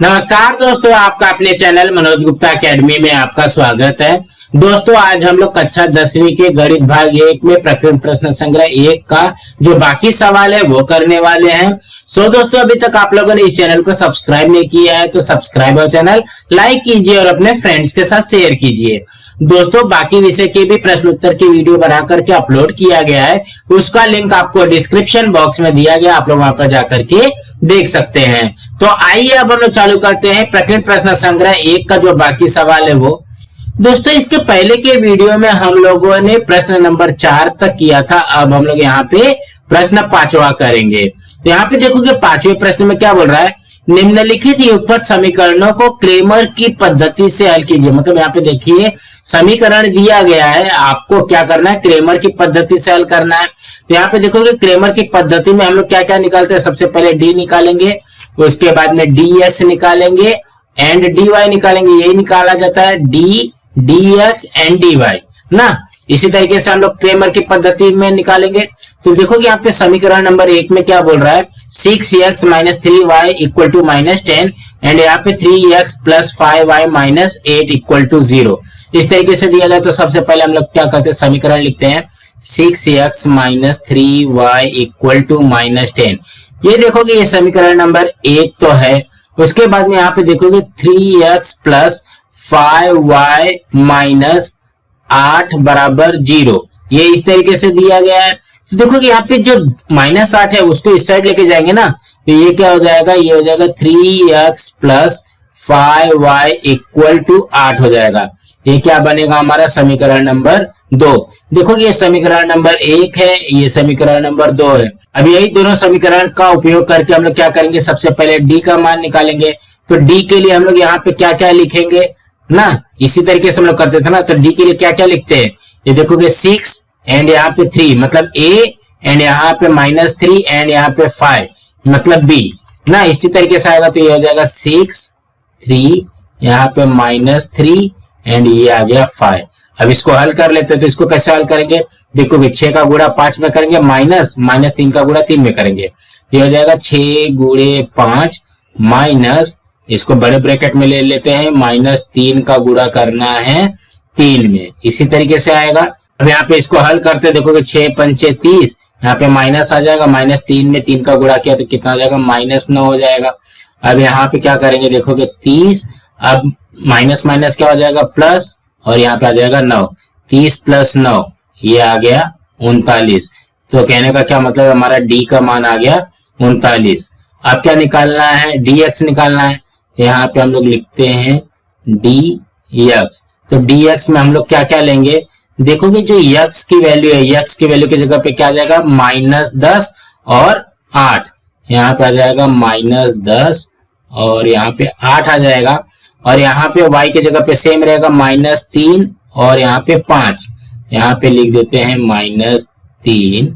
नमस्कार दोस्तों, आपका अपने चैनल मनोज गुप्ता एकेडमी में आपका स्वागत है। दोस्तों, आज हम लोग कक्षा 10वीं के गणित भाग 1 में प्रकरण प्रश्न संग्रह 1 का जो बाकी सवाल है वो करने वाले हैं। दोस्तों, अभी तक आप लोगों ने इस चैनल को सब्सक्राइब नहीं किया है तो सब्सक्राइब और चैनल लाइक कीजिए और अपने फ्रेंड्स के साथ शेयर कीजिए। दोस्तों, बाकी विषय के भी प्रश्न उत्तर की वीडियो बना करके अपलोड किया गया है, उसका लिंक आपको डिस्क्रिप्शन बॉक्स में दिया गया, आप लोग वहां पर जाकर के देख सकते हैं। तो आइए अब हम लोग चालू करते हैं प्रकरण प्रश्न संग्रह 1 का जो बाकी सवाल है वो। दोस्तों, इसके पहले के वीडियो में हम लोगों ने प्रश्न नंबर 4 तक किया था। अब हम लोग यहाँ पे प्रश्न 5वां करेंगे। तो यहाँ पे देखोगे 5वें प्रश्न में क्या बोल रहा है, निम्नलिखित युगपत समीकरणों को क्रेमर की पद्धति से हल कीजिए। मतलब यहाँ पे देखिए समीकरण दिया गया है, आपको क्या करना है, क्रेमर की पद्धति से हल करना है। तो यहाँ पे देखोगे क्रेमर की पद्धति में हम लोग क्या क्या निकालते हैं, सबसे पहले डी निकालेंगे, उसके बाद में डी एक्स निकालेंगे एंड डी वाई निकालेंगे। यही निकाला जाता है D X and D Y ना। इसी तरीके से हम लोग क्रेमर की पद्धति में निकालेंगे। तो देखोगे यहाँ पे समीकरण नंबर 1 में क्या बोल रहा है, 6x - 3y = -10 एंड यहाँ पे 3x + 5y - 8 = 0। इस तरीके से दिया जाए तो सबसे पहले हम लोग क्या करते हैं, समीकरण लिखते हैं 6x - 3y = -10। ये देखोगे ये समीकरण नंबर 1 तो है। उसके बाद में यहाँ पे देखोगे 3x + 5y - 8 = 0। ये इस तरीके से दिया गया है। तो देखोगे यहाँ पे जो -8 है उसको इस साइड लेके जाएंगे ना, तो ये क्या हो जाएगा, ये हो जाएगा 3x + 5y = 8 हो जाएगा। ये क्या बनेगा हमारा समीकरण नंबर 2। देखोगे ये समीकरण नंबर 1 है, ये समीकरण नंबर 2 है। अब यही दोनों समीकरण का उपयोग करके हम लोग क्या करेंगे, सबसे पहले d का मान निकालेंगे। तो d के लिए हम लोग यहाँ पे क्या क्या लिखेंगे ना, इसी तरीके से हम लोग करते थे ना। तो d के लिए क्या क्या लिखते हैं, ये देखोगे 6 एंड यहाँ पे 3 मतलब a एंड यहाँ पे -3 एंड यहाँ पे 5 मतलब b ना। इसी तरीके से आएगा तो ये हो जाएगा 6 3 यहाँ पे -3 एंड ये आ गया 5। अब इसको हल कर लेते हैं। तो इसको कैसे हल करेंगे, देखोगे 6 का गुणा 5 में करेंगे, -3 का गुणा 3 में करेंगे। ये हो जाएगा 6 × 5 माइनस, इसको बड़े ब्रैकेट में ले लेते हैं, -3 का गुणा करना है 3 में। इसी तरीके से आएगा। अब यहाँ पे इसको हल करते देखोगे 6 × 5 = 30, यहाँ पे माइनस आ जाएगा, -3 में 3 का गुणा किया तो कितना आ जाएगा, -9 हो जाएगा। अब यहाँ पे क्या करेंगे, देखोगे 30, अब माइनस माइनस क्या हो जाएगा, प्लस, और यहाँ पे आ जाएगा 9। 30 + 9 ये आ गया 39। तो कहने का क्या मतलब, हमारा डी का मान आ गया 39। अब क्या निकालना है, डी एक्स निकालना है। यहाँ पे हम लोग लिखते हैं डी एक्स। तो डी एक्स में हम लोग क्या क्या लेंगे, देखोगे जो x की वैल्यू है, x की वैल्यू की जगह पे क्या आ जाएगा, -10 और 8। यहाँ पे आ जाएगा -10 और यहाँ पे 8 आ जाएगा। और यहाँ पे y की जगह पे सेम रहेगा, -3 और यहाँ पे 5। यहाँ पे लिख देते हैं -3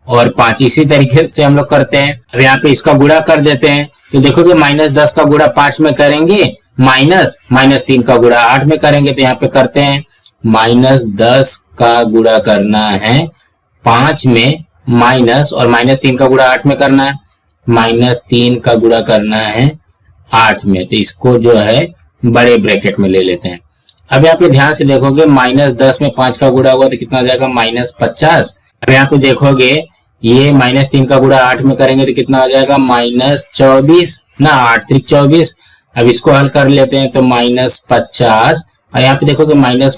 और 5। इसी तरीके से हम लोग करते हैं। अब यहाँ पे इसका गुणा कर देते हैं। तो देखोगे -10 का गुणा 5 में करेंगे, -3 का गुणा 8 में करेंगे। तो यहाँ पे करते हैं -10 का गुणा करना है 5 में, माइनस, और -3 का गुणा 8 में करना है, -3 का गुणा करना है 8 में। तो इसको जो है बड़े ब्रैकेट में ले लेते हैं। अब यहाँ पे ध्यान से देखोगे -10 में 5 का गुणा हुआ तो कितना आ जाएगा, -50। अब यहाँ पे देखोगे ये -3 का गुणा 8 में करेंगे तो कितना आ जाएगा, -24 ना, 8 × 3 = 24। अब इसको हल कर लेते हैं तो -50 और यहाँ पे देखोगे माइनस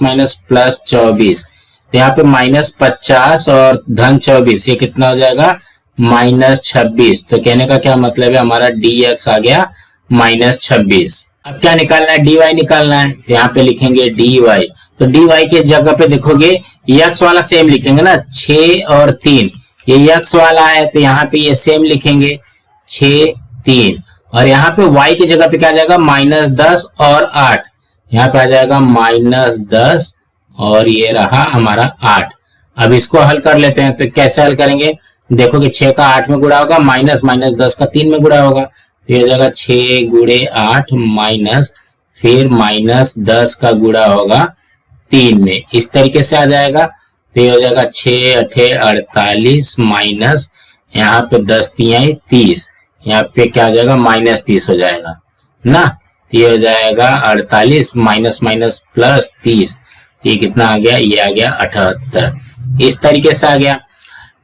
प्लस 24। तो यहाँ पे -50 और धन 24, ये कितना हो जाएगा, -26। तो कहने का क्या मतलब है, हमारा dx आ गया -26। अब क्या निकालना है, dy निकालना है। तो यहाँ पे लिखेंगे dy। तो dy के जगह पे देखोगे x वाला सेम लिखेंगे ना, 6 और 3, ये x वाला है तो यहाँ पे ये सेम लिखेंगे 6 3। और यहाँ पे y की जगह पे क्या आ जाएगा, -10 और 8, यहाँ पे आ जाएगा -10 और ये रहा हमारा 8। अब इसको हल कर लेते हैं। तो कैसे हल करेंगे, देखोगे 6 का 8 में गुणा होगा, -10 का 3 में गुणा होगा। तो ये हो जाएगा 6 × 8 माइनस, फिर -10 का गुणा होगा 3 में। इस तरीके से आ जाएगा। तो ये हो जाएगा 6 अठे 48 माइनस यहाँ पे 10 तिहाई 30, यहाँ पे क्या हो जाएगा -30 हो जाएगा ना। ये हो जाएगा 48 माइनस माइनस प्लस 30, ये कितना आ गया, ये आ गया 78। इस तरीके से आ गया।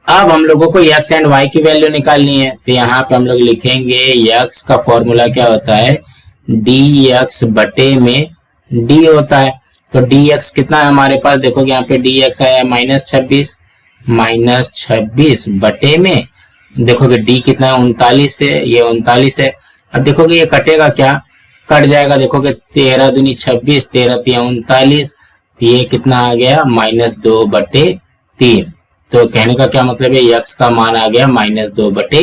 अब हम लोगों को x एंड y की वैल्यू निकालनी है, तो यहाँ पे हम लोग लिखेंगे x का फॉर्मूला क्या होता है, dx बटे में d होता है। तो dx कितना है हमारे पास, देखोगे यहाँ पे dx आया -26, -26 बटे में देखोगे d कितना है 39 है, ये 39 है। अब देखोगे ये कटेगा क्या, कट जाएगा, देखोगे 13 दूनी 26, 13 तिया 39, ये कितना आ गया -2 बटे 3। तो कहने का क्या मतलब है, x का मान आ गया -2 बटे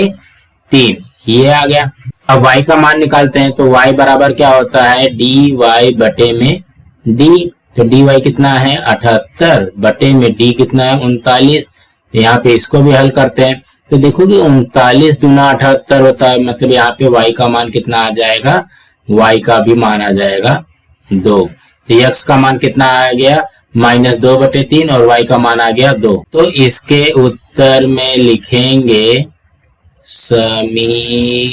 3, ये आ गया। अब y का मान निकालते हैं, तो y बराबर क्या होता है, dy बटे में d। तो dy कितना है 78 बटे में d कितना है 39। यहाँ पे इसको भी हल करते हैं, तो देखोगे 39 दूना 78 होता है, मतलब यहाँ पे y का मान कितना आ जाएगा, y का भी मान आ जाएगा 2। तो x का मान कितना आ गया -2 बटे 3 और y का मान आ गया 2। तो इसके उत्तर में लिखेंगे समीकरण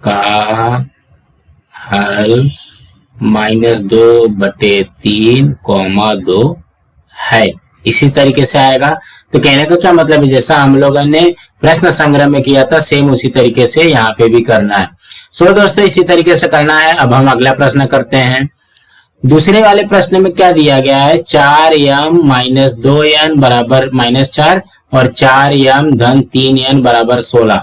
का हल -2 बटे 3, 2 है। इसी तरीके से आएगा। तो कहने का क्या मतलब है, जैसा हम लोगों ने प्रश्न संग्रह में किया था सेम उसी तरीके से यहाँ पे भी करना है। सो दोस्तों इसी तरीके से करना है। अब हम अगला प्रश्न करते हैं। दूसरे वाले प्रश्न में क्या दिया गया है, 4m - 2n बराबर -4 और 4m धन 3n बराबर 16।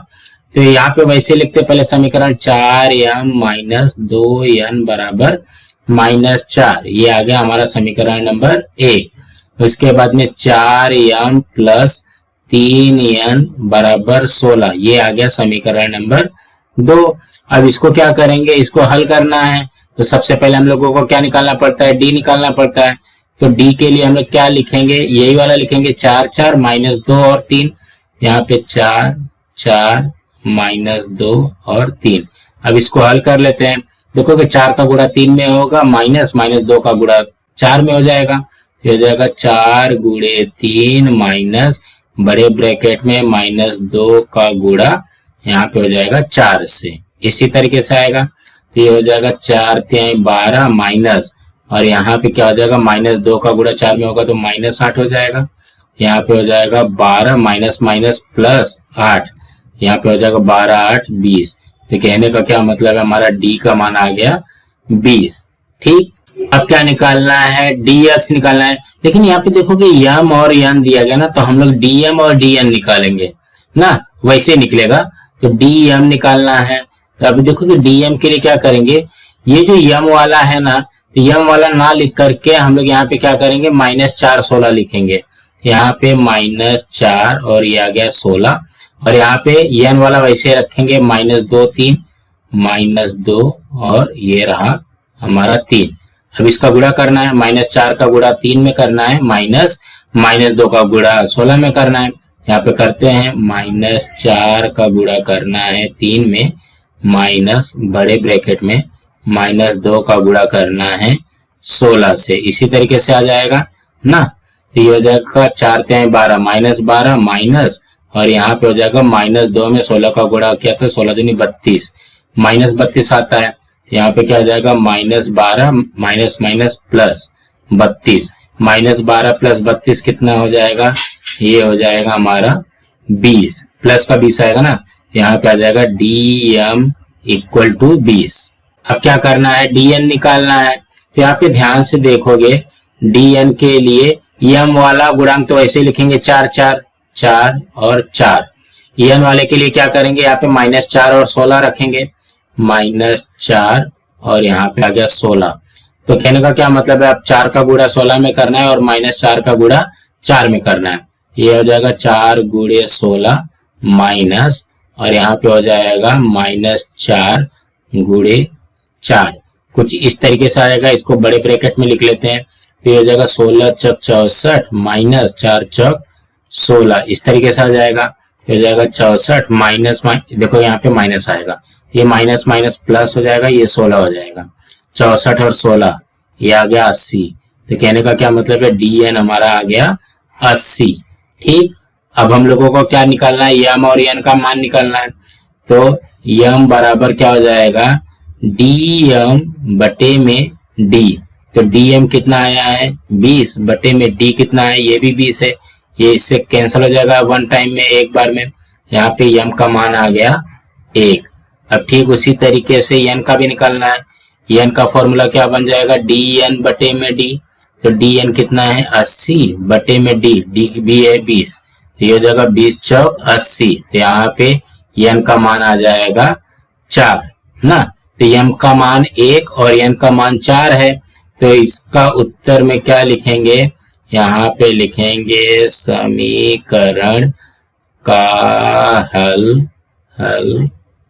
तो यहाँ पे वैसे लिखते पहले समीकरण 4m - 2n बराबर -4, ये आ गया हमारा समीकरण नंबर 1। उसके बाद में 4m प्लस 3n बराबर 16, ये आ गया समीकरण नंबर 2। अब इसको क्या करेंगे, इसको हल करना है। तो सबसे पहले हम लोगों को क्या निकालना पड़ता है, d निकालना पड़ता है। तो d के लिए हम लोग क्या लिखेंगे, यही वाला लिखेंगे 4 4 -2 और 3, यहाँ पे 4 4 -2 और 3। अब इसको हल कर लेते हैं। देखो कि 4 का गुणा 3 में होगा, -2 का गुणा 4 में हो जाएगा, हो जाएगा 4 गुणे 3 माइनस बड़े ब्रैकेट में -2 का गुणा यहाँ पे हो जाएगा 4 से। इसी तरीके से आएगा, तो ये हो जाएगा 4 3 12 माइनस, और यहाँ पे क्या हो जाएगा -2 का गुणा 4 में होगा तो -8 हो जाएगा। यहाँ पे हो जाएगा 12 माइनस माइनस प्लस 8, यहाँ पे हो जाएगा 12 8 20। तो कहने का क्या मतलब है, हमारा d का मान आ गया 20। ठीक, अब क्या निकालना है, dx निकालना है। लेकिन यहाँ पे देखोगे m और n दिया गया ना, तो हम लोग dm और dn निकालेंगे ना, वैसे निकलेगा। तो dm निकालना है। तो अभी देखोगे dm के लिए क्या करेंगे, ये जो m वाला है ना, तो m वाला ना लिख करके हम लोग यहाँ पे क्या करेंगे -4 16 लिखेंगे। यहाँ पे -4 और ये आ गया 16, और यहाँ पे n वाला वैसे रखेंगे -2 3 -2 और ये रहा हमारा 3। अब इसका गुणा करना है, -4 का गुणा 3 में करना है, -2 का गुणा 16 में करना है। यहाँ पे करते हैं, -4 का गुणा करना है 3 में, माइनस बड़े ब्रैकेट में -2 का गुणा करना है 16 से। इसी तरीके से आ जाएगा ना। तो ये हो जाएगा 4 3 12 -12 माइनस, और यहाँ पे हो जाएगा -2 में 16 का गुणा किया तो 16 दूनी 32, -32 आता है। यहाँ पे क्या हो जाएगा -12 माइनस माइनस प्लस 32, -12 प्लस 32 कितना हो जाएगा, ये हो जाएगा हमारा 20, प्लस का 20 आएगा ना। यहाँ पे आ जाएगा dm इक्वल टू 20। अब क्या करना है, dn निकालना है। तो यहाँ पे ध्यान से देखोगे dn के लिए m वाला गुणांक तो ऐसे लिखेंगे 4 4 4 और 4। n वाले के लिए क्या करेंगे, यहाँ पे -4 और 16 रखेंगे, -4 और यहाँ पे आ गया 16। तो कहने का क्या मतलब है, अब 4 का गुणा 16 में करना है और -4 का गुणा 4 में करना है। ये हो जाएगा 4 गुणे 16 माइनस, और यहाँ पे हो जाएगा -4 गुणे 4, कुछ इस तरीके से आएगा। इसको बड़े ब्रैकेट में लिख लेते हैं, तो ये हो जाएगा 16 चौक 64 माइनस 4 चौक 16, इस तरीके से आ जाएगा। हो जाएगा 64 माइनस, देखो यहाँ पे माइनस आएगा, ये माइनस माइनस प्लस हो जाएगा, ये 16 हो जाएगा। 64 और 16 ये आ गया 80, तो कहने का क्या मतलब है, डी एन हमारा आ गया 80। ठीक, अब हम लोगों को क्या निकालना है, यम और एन का मान निकालना है। तो यम बराबर क्या हो जाएगा, डी एम बटे में डी। तो डी एम कितना आया है 20 बटे में डी कितना है, ये भी 20 है, ये इससे कैंसिल हो जाएगा वन टाइम में, एक बार में। यहाँ पे यम का मान आ गया 1। अब ठीक उसी तरीके से एन का भी निकालना है। एन का फॉर्मूला क्या बन जाएगा, डी एन बटे में डी। तो डी एन कितना है 80 बटे में डी, डी भी है 20, तो ये हो जाएगा 20 चौक 80। तो यहाँ पे एन का मान आ जाएगा 4 ना। तो एम का मान 1 और एन का मान 4 है। तो इसका उत्तर में क्या लिखेंगे, यहाँ पे लिखेंगे समीकरण का हल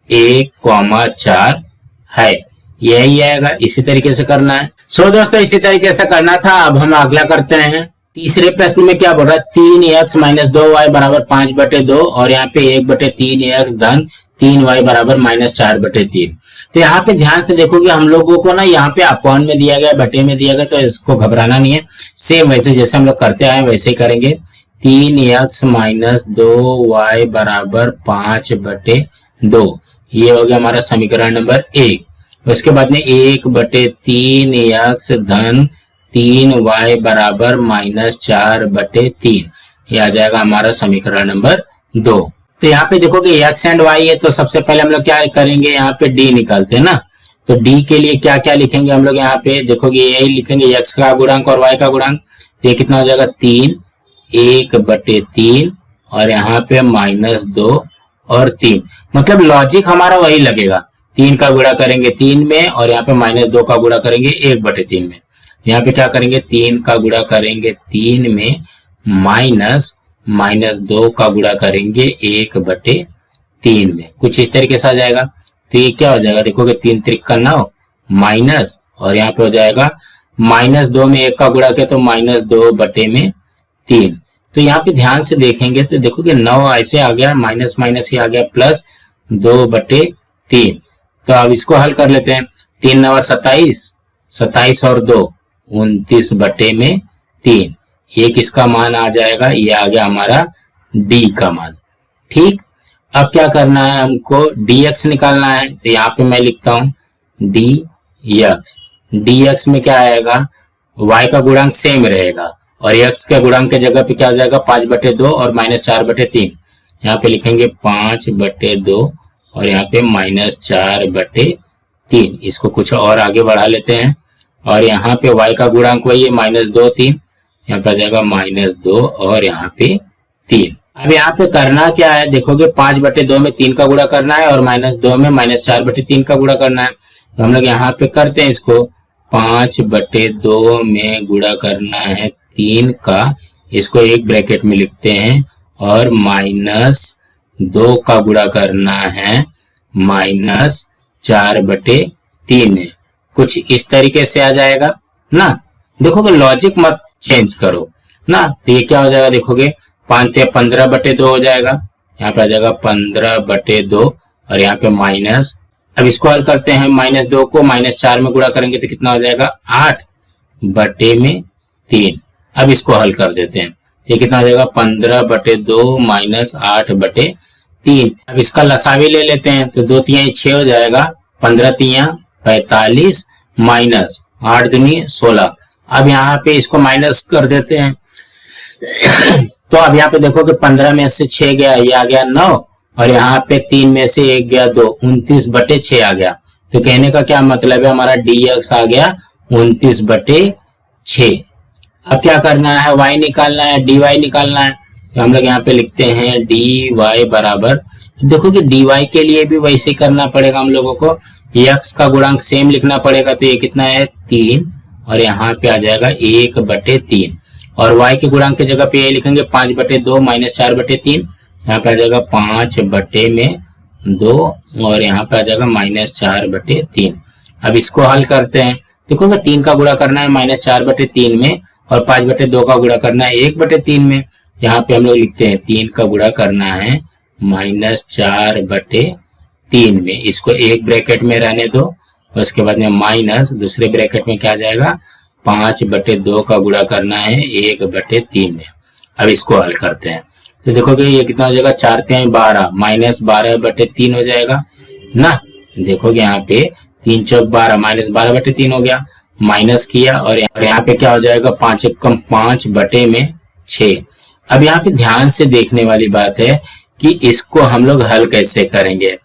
1,4 है, यही आएगा। इसी तरीके से करना है। सो दोस्तों इसी तरीके से करना था। अब हम अगला करते हैं। तीसरे प्रश्न में क्या बोल रहा है, 3x माइनस 2y बराबर 5 बटे 2 और यहाँ पे 1 बटे 3x धन 3y बराबर माइनस 4 बटे 3। तो यहाँ पे ध्यान से देखोगे हम लोगों को ना यहाँ पे अपॉन में दिया गया, बटे में दिया गया, तो इसको घबराना नहीं है। सेम वैसे जैसे हम लोग करते आए वैसे ही करेंगे। 3x माइनस 2y बराबर 5 बटे 2, ये हो गया हमारा समीकरण नंबर 1। उसके बाद में 1 बटे 3x धन 3y बराबर माइनस 4 बटे 3, ये आ जाएगा हमारा समीकरण नंबर 2। तो यहाँ पे देखोगे x एंड y है, तो सबसे पहले हम लोग क्या करेंगे, यहाँ पे d निकालते हैं ना। तो d के लिए क्या क्या लिखेंगे हम लोग, यहाँ पे देखोगे यही लिखेंगे x का गुणांक और y का गुणांक। ये कितना हो जाएगा 3, 1 बटे 3 और यहाँ पे माइनस 2 और 3। मतलब लॉजिक हमारा वही लगेगा, 3 का गुणा करेंगे 3 में और यहाँ पे माइनस 2 का गुणा करेंगे 1 बटे 3 में। यहाँ पे क्या करेंगे, 3 का गुणा करेंगे 3 में माइनस 2 का गुणा करेंगे 1 बटे 3 में। कुछ इस तरीके से आ जाएगा। तो ये क्या हो जाएगा, देखोगे 3 त्रिक का 9 माइनस, और यहाँ पे हो जाएगा माइनस 2 में 1 का गुणा किया तो माइनस 2 बटे में 3। तो यहाँ पे ध्यान से देखेंगे तो देखोगे 9 ऐसे आ गया, माइनस माइनस ही आ गया, प्लस 2 बटे 3। तो अब इसको हल कर लेते हैं। 3 9 27, 27 और 2 29 बटे में 3, ये किसका मान आ जाएगा, ये आ गया हमारा d का मान। ठीक, अब क्या करना है, हमको dx निकालना है। तो यहाँ पे मैं लिखता हूं dx में क्या आएगा, y का गुणांक सेम रहेगा और x के गुणांक के जगह पे क्या हो जाएगा 5 बटे 2 और माइनस 4 बटे 3। यहाँ पे लिखेंगे 5 बटे 2 और यहाँ पे माइनस 4 बटे 3। इसको कुछ और आगे बढ़ा लेते हैं और यहाँ पे y का गुणांक वही है माइनस 2 3, यहाँ पे आ जाएगा माइनस 2 और यहाँ पे 3। अब यहाँ पे करना क्या है, देखोगे 5 बटे 2 में 3 का गुणा करना है और माइनस 2 में माइनस 4 बटे 3 का गुणा करना है। तो हम लोग यहाँ पे करते हैं इसको, 5 बटे 2 में गुणा करना है 3 का, इसको एक ब्रैकेट में लिखते हैं, और माइनस 2 का गुणा करना है माइनस 4 बटे 3 में। कुछ इस तरीके से आ जाएगा ना। देखोगे लॉजिक मत चेंज करो ना। तो ये क्या हो जाएगा, देखोगे 5 से 15 बटे 2 हो जाएगा, यहाँ पे आ जाएगा 15 बटे 2 और यहाँ पे माइनस। अब इसको हल करते हैं, माइनस 2 को माइनस 4 में गुणा करेंगे तो कितना हो जाएगा 8 बटे में 3। अब इसको हल कर देते हैं, ये कितना हो जाएगा 15 बटे 2 माइनस 8 बटे 3। अब इसका लसा भी ले लेते हैं, तो 2 तिहाई 6 हो जाएगा, 15 तिहाई 45 माइनस 8 दूनी 16। अब यहाँ पे इसको माइनस कर देते हैं। तो अब यहाँ पे देखो कि 15 में से 6 गया, ये आ गया 9 और यहाँ पे 3 में से 1 गया 2, 29 बटे 6 आ गया। तो कहने का क्या मतलब है, हमारा dx आ गया 29 बटे 6। अब क्या करना है, y निकालना है, dy निकालना है। तो हम लोग यहाँ पे लिखते हैं dy बराबर, देखो कि dy के लिए भी वैसे करना पड़ेगा हम लोगों को, x का गुणांक सेम लिखना पड़ेगा। तो ये कितना है 3 और यहाँ पे आ जाएगा 1 बटे 3 और y के गुणांक की जगह पे ये लिखेंगे 5 बटे 2 माइनस 4 बटे 3, यहाँ पे आ जाएगा 5 बटे में 2 और यहाँ पे आ जाएगा माइनस 4 बटे 3। अब इसको हल करते हैं, देखो 3 का गुणा करना है माइनस 4 बटे 3 में और 5 बटे 2 का गुणा करना है 1 बटे 3 में। यहाँ पे हम लोग लिखते हैं 3 का गुणा करना है माइनस 4 बटे 3 में, इसको एक ब्रैकेट में रहने दो, उसके बाद में माइनस दूसरे ब्रैकेट में क्या आ जाएगा 5/2 का गुणा करना है 1/3 में। अब इसको हल करते हैं तो देखोगे ये कितना हो जाएगा, 4 3 12 माइनस 12/3 हो जाएगा ना। देखोगे यहाँ पे 3 चौक 12 माइनस 12/3 हो गया, माइनस किया और यहाँ पे क्या हो जाएगा, 5 एकम 5/6। अब यहाँ पे ध्यान से देखने वाली बात है कि इसको हम लोग हल कैसे करेंगे।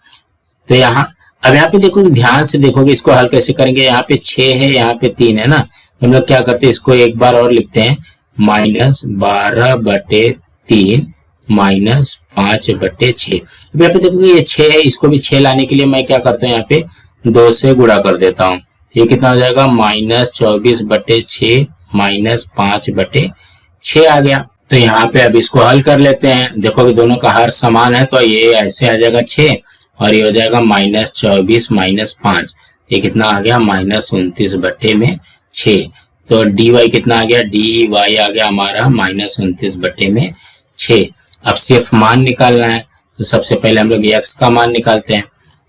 तो यहाँ अब यहाँ पे देखोगे, ध्यान से देखोगे इसको हल कैसे करेंगे। यहाँ पे 6 है, यहाँ पे 3 है ना, हम लोग क्या करते हैं, इसको एक बार और लिखते हैं, माइनस 12/3 माइनस 5/6। अब यहाँ पे देखोगे ये 6 है, इसको भी 6 लाने के लिए मैं क्या करता हूँ, यहाँ पे 2 से गुणा कर देता हूँ। ये कितना हो जाएगा, माइनस 24/6 माइनस 5/6 आ गया। तो यहाँ पे अब इसको हल कर लेते हैं। देखोगे दोनों का हर समान है तो ये ऐसे आ जाएगा 6 और ये हो जाएगा माइनस 24 माइनस 5। ये कितना आ गया, माइनस 29/6। तो dy कितना आ गया, dy आ गया हमारा माइनस 29/6। अब सिर्फ मान निकालना है तो सबसे पहले हम लोग x का मान निकालते हैं।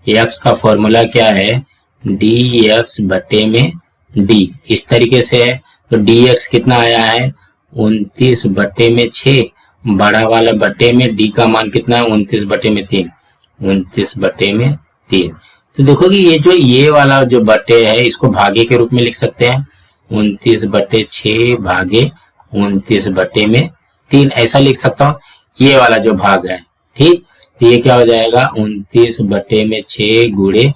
x का फॉर्मूला क्या है, dx/d, इस तरीके से है। तो dx कितना आया है, 29/6, बड़ा वाला बटे में d का मान कितना है, 29/3, 29/3। तो देखोगे ये जो ये वाला जो बटे है इसको भागे के रूप में लिख सकते हैं, 29/6 भागे 29/3 ऐसा लिख सकता हूँ, ये वाला जो भाग है। ठीक, ये क्या हो जाएगा, 29/6 गुणे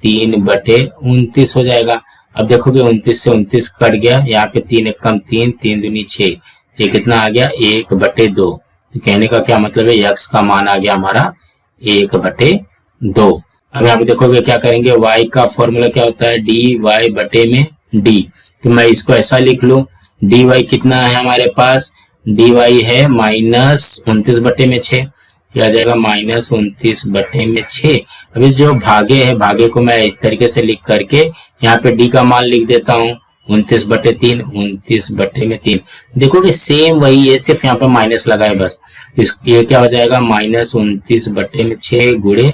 3/29 हो जाएगा। अब देखोगे 29 से 29 कट गया, यहाँ पे 3 एकम 3 3 दूनी 6, ये कितना आ गया, 1/2। तो कहने का क्या मतलब है, x का मान आ गया हमारा 1/2। अब यहाँ पे देखोगे क्या करेंगे, y का फॉर्मूला क्या होता है, dy/d। तो मैं इसको ऐसा लिख लूं, dy कितना है हमारे पास, dy है माइनस 29/6, यह आ जाएगा माइनस 29/6। अभी जो भागे है, भागे को मैं इस तरीके से लिख करके यहाँ पे d का मान लिख देता हूँ, 29/3, 29/3। देखोगे सेम वही है, सिर्फ यहाँ पे माइनस लगा है बस। ये क्या हो जाएगा, माइनस 29/6 गुणे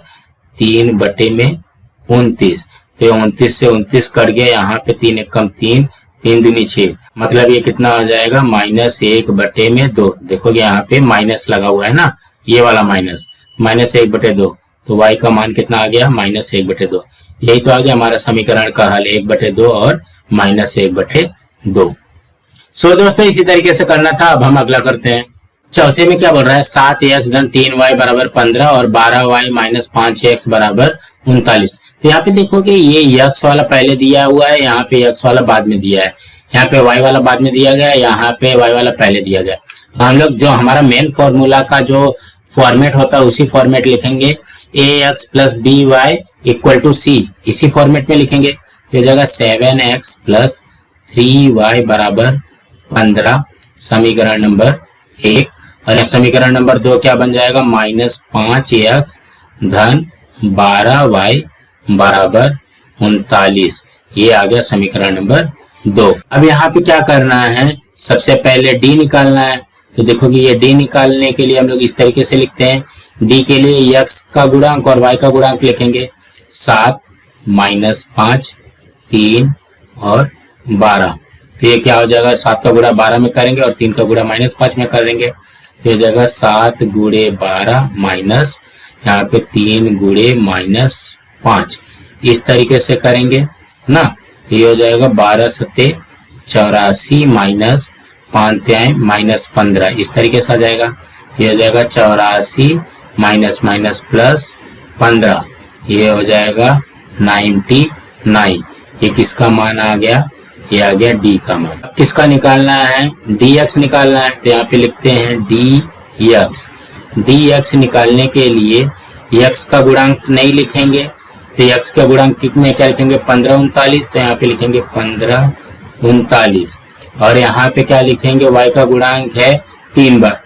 3/29। तो 29 से 29 कट गया, यहाँ पे 3 एकम 3 3 दूनी 6, मतलब ये कितना हो जाएगा, माइनस 1/2। देखोगे यहाँ पे माइनस लगा हुआ है ना, ये वाला माइनस 1/2। तो y का मान कितना आ गया, माइनस 1/2। यही तो आ गया हमारा समीकरण का हल, 1/2 और माइनस 1/2। सो दोस्तों इसी तरीके से करना था। अब हम अगला करते हैं। चौथे में क्या बोल रहा है, 7x धन 3y बराबर 15 और 12y माइनस 5x बराबर 39। तो यहाँ पे देखोगे ये x वाला पहले दिया हुआ है, यहाँ पे x वाला बाद में दिया है, यहाँ पे y वाला बाद में दिया गया है, यहाँ पे y वाला पहले दिया गया। तो हम लोग जो हमारा मेन फॉर्मूला का जो फॉर्मेट होता है उसी फॉर्मेट लिखेंगे, ax plus by equal to c, इसी फॉर्मेट में लिखेंगे। ये जगह 7x प्लस 3y बराबर 15 समीकरण नंबर 1, और समीकरण नंबर 2 क्या बन जाएगा, माइनस 5x धन 12y बराबर 39। ये आ गया समीकरण नंबर 2। अब यहाँ पे क्या करना है, सबसे पहले d निकालना है। तो देखोगे ये d निकालने के लिए हम लोग इस तरीके से लिखते हैं, d के लिए x का गुणांक और y का गुणांक लिखेंगे, 7 माइनस 5 3 और 12। तो ये क्या हो जाएगा, 7 का गुणा 12 में करेंगे और 3 का गुणा माइनस 5 में कर देंगे। तो ये जाएगा 7 गुणे 12 माइनस यहाँ पे 3 गुणे माइनस 5, इस तरीके से करेंगे ना। तो ये हो जाएगा 12 सत्ते 84 माइनस 5 माइनस 15, इस तरीके से आ जाएगा। ये हो जाएगा 84 माइनस माइनस प्लस 15, ये हो जाएगा 99। ये किसका मान आ गया, ये आ गया d का मान। अब किसका निकालना है, dx निकालना है। तो यहाँ पे लिखते हैं dx। dx निकालने के लिए x का गुणांक नहीं लिखेंगे, तो x का गुणांक में क्या लिखेंगे, 15 39। तो यहाँ पे लिखेंगे 15 39, और यहाँ पे क्या लिखेंगे, y का गुणांक है 3 बार,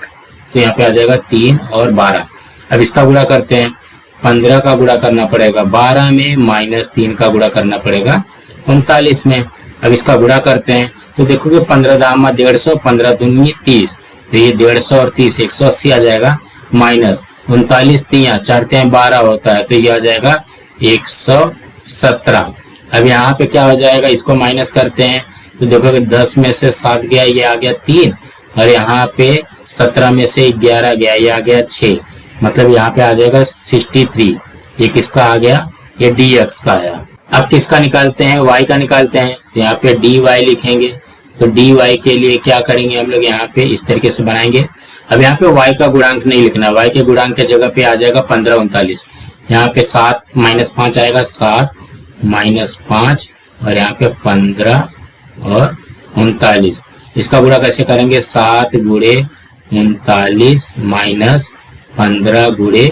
तो यहाँ पे आ जाएगा 3 और 12। अब इसका गुणा करते हैं, 15 का गुणा करना पड़ेगा 12 में, माइनस 3 का गुणा करना पड़ेगा 39 में। अब इसका गुणा करते हैं तो देखोगे 15 दामा 150, 15 दूनी 30, तो ये 150 और 30 180 आ जाएगा, माइनस 39 3 4 3 12 होता है, तो ये आ जाएगा 117। अब यहाँ पे क्या हो जाएगा, इसको माइनस करते हैं, तो देखोगे 10 में से 7 गया, ये आ गया 3, और यहाँ पे 17 में से 11 गया, ये आ गया 6, मतलब यहाँ पे आ जाएगा 63। ये किसका आ गया? ये dx का आया। अब किसका निकालते हैं? y का निकालते हैं। तो यहाँ पे dy लिखेंगे। तो dy के लिए क्या करेंगे हम लोग? यहाँ पे इस तरीके से बनाएंगे। अब यहाँ पे y का गुणांक नहीं लिखना, y के गुणांक के जगह पे आ जाएगा 15 39। यहाँ पे 7 - 5 आएगा, 7 - 5, और यहाँ पे 15 और 39। इसका गुणा कैसे करेंगे? 7 × 39 - 15 ×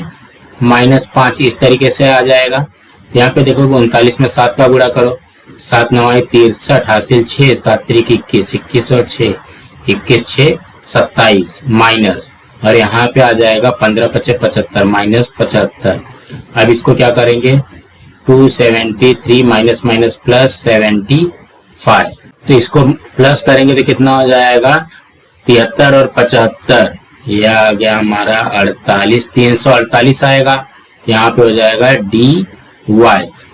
-5, इस तरीके से आ जाएगा। यहाँ पे देखो 39 में 7 का गुणा करो, 7 × 9 = 63, हासिल 6, 7 × 3 = 21, 21 और 6, 21 6 27 माइनस, और यहाँ पे आ जाएगा 15 × 5 = 75 -75। अब इसको क्या करेंगे? 273 माइनस प्लस 75। तो इसको प्लस करेंगे तो कितना हो जाएगा? 73 और 75, यह आ गया हमारा 48, 348 आएगा। यहाँ पे हो जाएगा dy।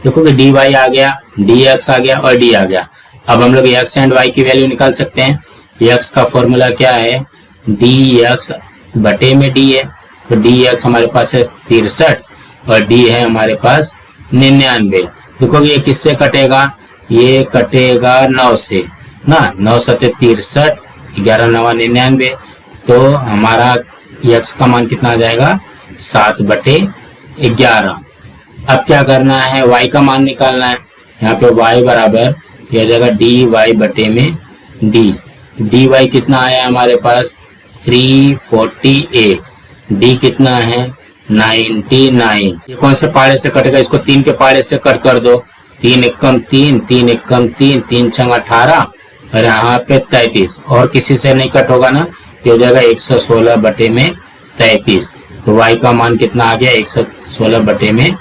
देखो कि dy आ गया, dx आ गया और d आ गया। अब हम लोग x एंड y की वैल्यू निकाल सकते हैं। x का फॉर्मूला क्या है? dx बटे में d है। तो dx हमारे पास है 63 और d है हमारे पास 99। देखो ये किससे कटेगा? ये कटेगा 9 से ना, 9 × 7 = 63, 11 × 9 = 99। तो हमारा x का मान कितना आ जाएगा? 7/11। अब क्या करना है? y का मान निकालना है। यहाँ पे y बराबर यह जाएगा dy बटे में d। dy कितना आया हमारे पास? 348। d कितना है? 99। ये कौन से पाड़े से कटेगा? इसको 3 के पाड़े से कट कर दो। 3 एकम 3, 3 एकम 3, 3 × 18, और यहाँ पे 33। और किसी से नहीं कट होगा ना, ये हो जाएगा 116 बटे में 33। तो y का मान कितना आ गया? 116 बटे में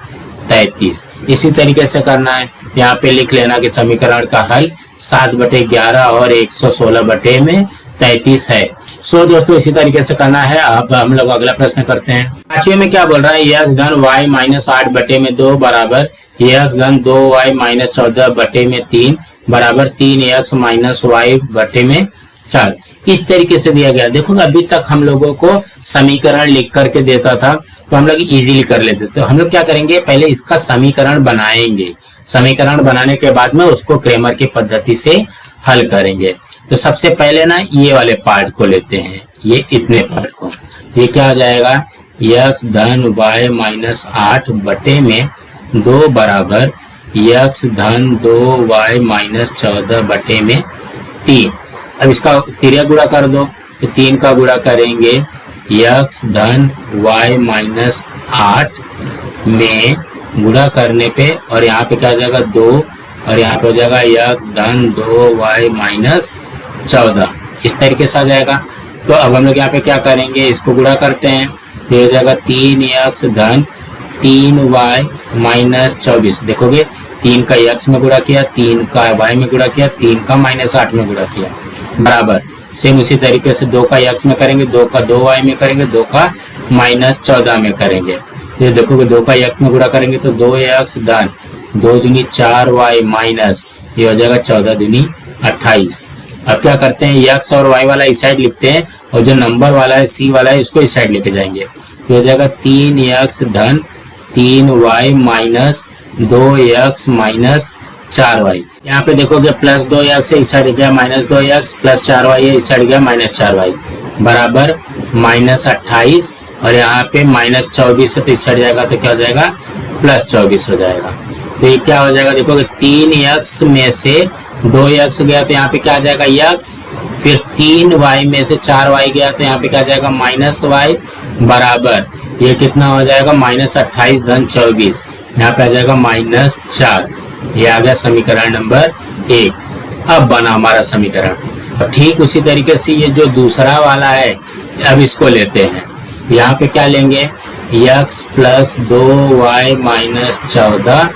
33। इसी तरीके से करना है। यहाँ पे लिख लेना कि समीकरण का हल 7/11 और 116 बटे में 33 है। सो दोस्तों इसी तरीके से करना है। अब हम लोग अगला प्रश्न करते हैं। पांचवे में क्या बोल रहा है? x धन y - 8 बटे में 2 बराबर x धन 2y - 14 बटे में 3 बराबर 3x - y बटे में 4। इस तरीके से दिया गया। देखो अभी तक हम लोगों को समीकरण लिख करके देता था तो हम लोग इजीली कर लेते। तो हम लोग क्या करेंगे? पहले इसका समीकरण बनाएंगे। समीकरण बनाने के बाद में उसको क्रेमर की पद्धति से हल करेंगे। तो सबसे पहले ना ये वाले पार्ट को लेते हैं, ये इतने पार्ट को। ये क्या हो जाएगा? x धन y - 8 बटे में 2 बराबर x धन 2y - 14 बटे में 3। अब इसका तिर्यक गुणा कर दो। तो 3 का गुणा करेंगे x धन y - 8 में गुणा करने पे, और यहाँ पे क्या हो जाएगा? 2, और यहाँ पे हो जाएगा x धन 2y - 14। इस तरीके से आ जाएगा। तो अब हम लोग यहाँ पे क्या करेंगे? इसको गुणा करते हैं। ये हो जाएगा 3x धन 3y - 24। देखोगे 3 का x में गुणा किया, 3 का y में गुणा किया, 3 का -8 में गुणा किया, बराबर। सेम उसी तरीके से 2 का x में करेंगे, 2 का 2y में करेंगे, 2 का -14 में करेंगे। ये देखोगे 2 का x में गुणा करेंगे तो 2x धन 2 दूनी 4y माइनस, ये हो जाएगा 14 दूनी 28। अब क्या करते हैं? x और y वाला इस साइड लिखते हैं, और जो नंबर वाला है c वाला है इसको इस साइड लेके जाएंगे। ये हो जाएगा 3x धन 3y minus 2x minus 4y। यहाँ पे देखोगे प्लस 2x है, इस साइड गया -2x, प्लस 4y है, इस साइड गया -4y, बराबर -28, और यहाँ पे -24 है तो इस साइड जाएगा तो क्या हो जाएगा? +24 हो जाएगा। तो ये क्या हो जाएगा? देखोगे 3x में से 2x गया तो यहाँ पे क्या आ जाएगा? x, फिर 3y में से 4y गया तो यहाँ पे क्या आ जाएगा? -y, बराबर ये कितना हो जाएगा? -28 धन 24, यहाँ पे आ जाएगा -4। ये आ गया समीकरण नंबर 1। अब बना हमारा समीकरण। और ठीक उसी तरीके से ये जो दूसरा वाला है, अब इसको लेते हैं। यहाँ पे क्या लेंगे? x प्लस 2y माइनस 14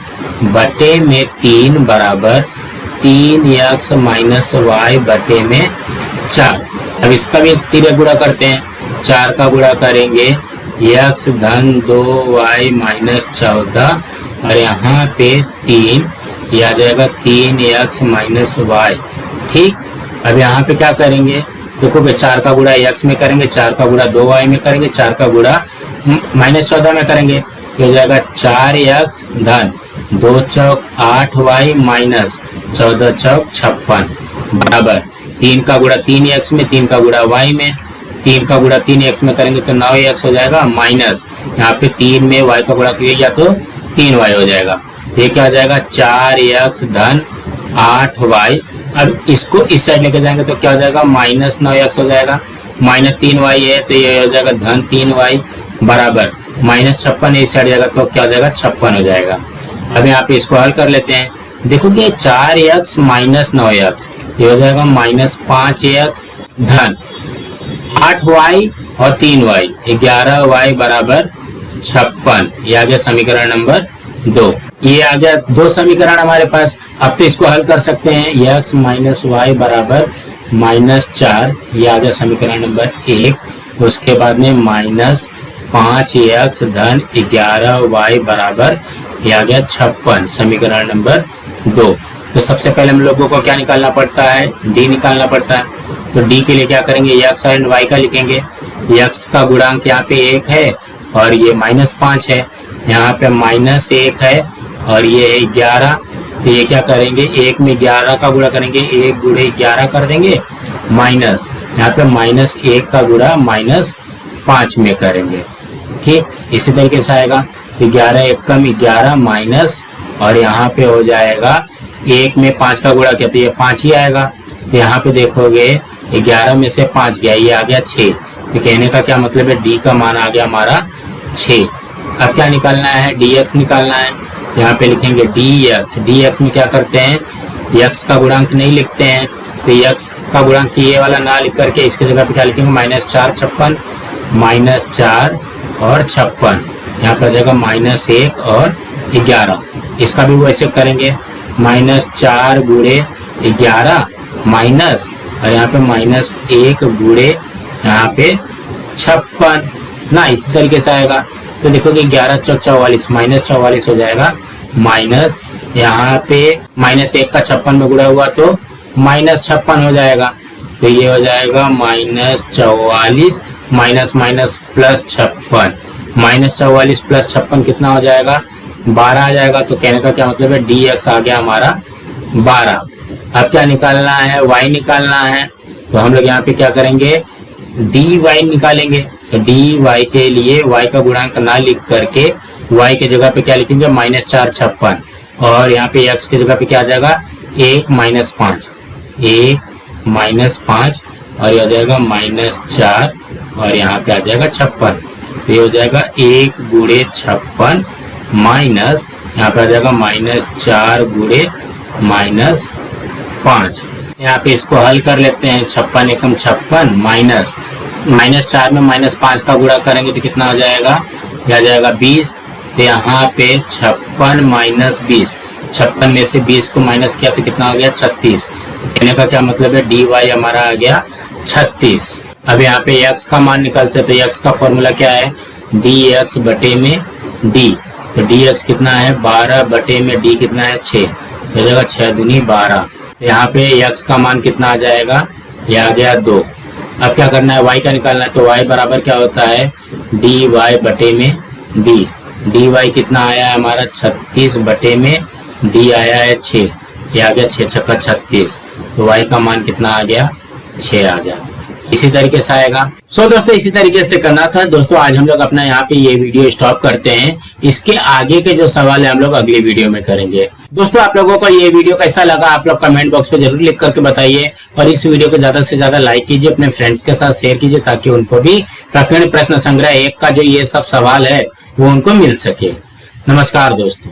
बटे में 3 बराबर 3x माइनस y बटे में 4। अब इसका भी तिर्यक गुणा करते हैं। 4 का गुणा करेंगे x धन 2y माइनस 14, और यहाँ पे 3, यह आ जाएगा 3x माइनस y, ठीक, अब यहाँ पे क्या करेंगे, देखो भाई 4 का गुणा x में करेंगे, 4 का गुणा 2y में करेंगे, 4 का गुणा -14 में करेंगे, तो हो जाएगा 4x धन 2 चौक 8y माइनस 14 चौक 56 बराबर 3 का गुणा 3x में, 3 का गुणा y में, 3 का गुणा 3x में करेंगे तो 9x हो जाएगा माइनस यहाँ पे 3 में y का गुणा किया तो 3y हो जाएगा। ये क्या हो जाएगा 4x धन 8y। अब इसको इस साइड लेके जाएंगे तो क्या हो जाएगा माइनस 9x हो जाएगा, माइनस 3y है तो ये हो जाएगा धन 3y बराबर -56 इस साइड जाएगा तो क्या हो जाएगा 56 हो जाएगा। अब यहाँ पे इसको हल कर लेते हैं, देखो कि 4x माइनस 9x ये हो जाएगा -5x धन 8y और 3y 11y बराबर 56। ये आ गया समीकरण नंबर 2। ये आ गया 2 समीकरण हमारे पास। अब तो इसको हल कर सकते हैं, x माइनस वाई बराबर -4 ये आ गया समीकरण नंबर 1। उसके बाद में -5x धन 11y बराबर ये आ गया 56 समीकरण नंबर 2। तो सबसे पहले हम लोगों को क्या निकालना पड़ता है, d निकालना पड़ता है। तो d के लिए क्या करेंगे, x और y का लिखेंगे। x का गुणांक यहाँ पे 1 है और ये -5 है, यहाँ पे -1 है और ये है 11। तो ये क्या करेंगे, 1 में 11 का गुणा करेंगे, 1 गुणे 11 कर देंगे माइनस यहाँ पे -1 का गुणा -5 में करेंगे। ठीक, इसी तरीके से आएगा 11 1 कम 11 माइनस और यहाँ पे हो जाएगा 1 में 5 का गुणा किया तो ये 5 ही आएगा। तो यहाँ पे देखोगे 11 में से 5 गया, ये आ गया 6। तो कहने का क्या मतलब है, d का मान आ गया हमारा 6। अब क्या निकालना है, dx निकालना है। यहाँ पे लिखेंगे dx में क्या करते हैं, x का गुणांक नहीं लिखते हैं तो x का गुणांक ये वाला ना लिख करके इसकी जगह पे क्या लिखेंगे -4 56 -4 और 56 यहाँ पर जाएगा -1 और 11। इसका भी वैसे करेंगे -4 गुणे 11 माइनस और यहाँ पे -1 गुणे यहाँ पे 56 ना, इसी तरीके से आएगा। तो देखोगे 11 चौक 44 -44 हो जाएगा माइनस यहाँ पे -1 का 56 में गुणा हुआ तो -56 हो जाएगा। तो ये हो जाएगा -44 माइनस माइनस प्लस 56 -44 प्लस 56 कितना हो जाएगा 12 आ जाएगा। तो कहने का क्या मतलब है, dx आ गया हमारा 12। अब क्या निकालना है, y निकालना है। तो हम लोग यहाँ पे क्या करेंगे, dy निकालेंगे। तो dy के लिए y का गुणांक ना लिख करके y के जगह पे क्या लिखेंगे -4 56 और यहाँ पे x की जगह पे क्या आ जाएगा 1 -5 और ये हो जाएगा -4 और यहाँ पे आ जाएगा 56। तो ये हो जाएगा 1 गुणे 56 माइनस यहाँ पे आ जाएगा -4 गुणे -5। यहाँ पे इसको हल कर लेते हैं, 56 एकम 56 माइनस -4 में -5 का गुणा करेंगे तो कितना हो जाएगा, यह आ जाएगा 20। तो यहाँ पे 56 माइनस 20, 56 में से 20 को माइनस किया तो कितना हो गया 36। कहने का क्या मतलब है, dy हमारा आ गया 36। अब यहाँ पे x का मान निकालते हैं। तो x का फॉर्मूला क्या है, dx बटे में d। तो dx कितना है 12 बटे में d कितना है 6, हो जाएगा 6 दूनी 12। तो यहाँ पे x का मान कितना आ जाएगा, यह आ गया 2। अब क्या करना है, y का निकालना है। तो y बराबर क्या होता है, dy बटे में d। dy कितना आया है हमारा 36 बटे में d आया है 6, ये आ गया 6 छक्का 36। तो y का मान कितना आ गया 6 आ गया। इसी तरीके से आएगा। सो दोस्तों इसी तरीके से करना था। दोस्तों आज हम लोग अपना यहाँ पे ये वीडियो स्टॉप करते हैं। इसके आगे के जो सवाल है हम लोग अगले वीडियो में करेंगे। दोस्तों आप लोगों को ये वीडियो कैसा लगा आप लोग कमेंट बॉक्स पे जरूर लिख करके बताइए और इस वीडियो को ज्यादा से ज्यादा लाइक कीजिए, अपने फ्रेंड्स के साथ शेयर कीजिए ताकि उनको भी प्रकरण प्रश्न संग्रह 1 का जो ये सब सवाल है वो उनको मिल सके। नमस्कार दोस्तों।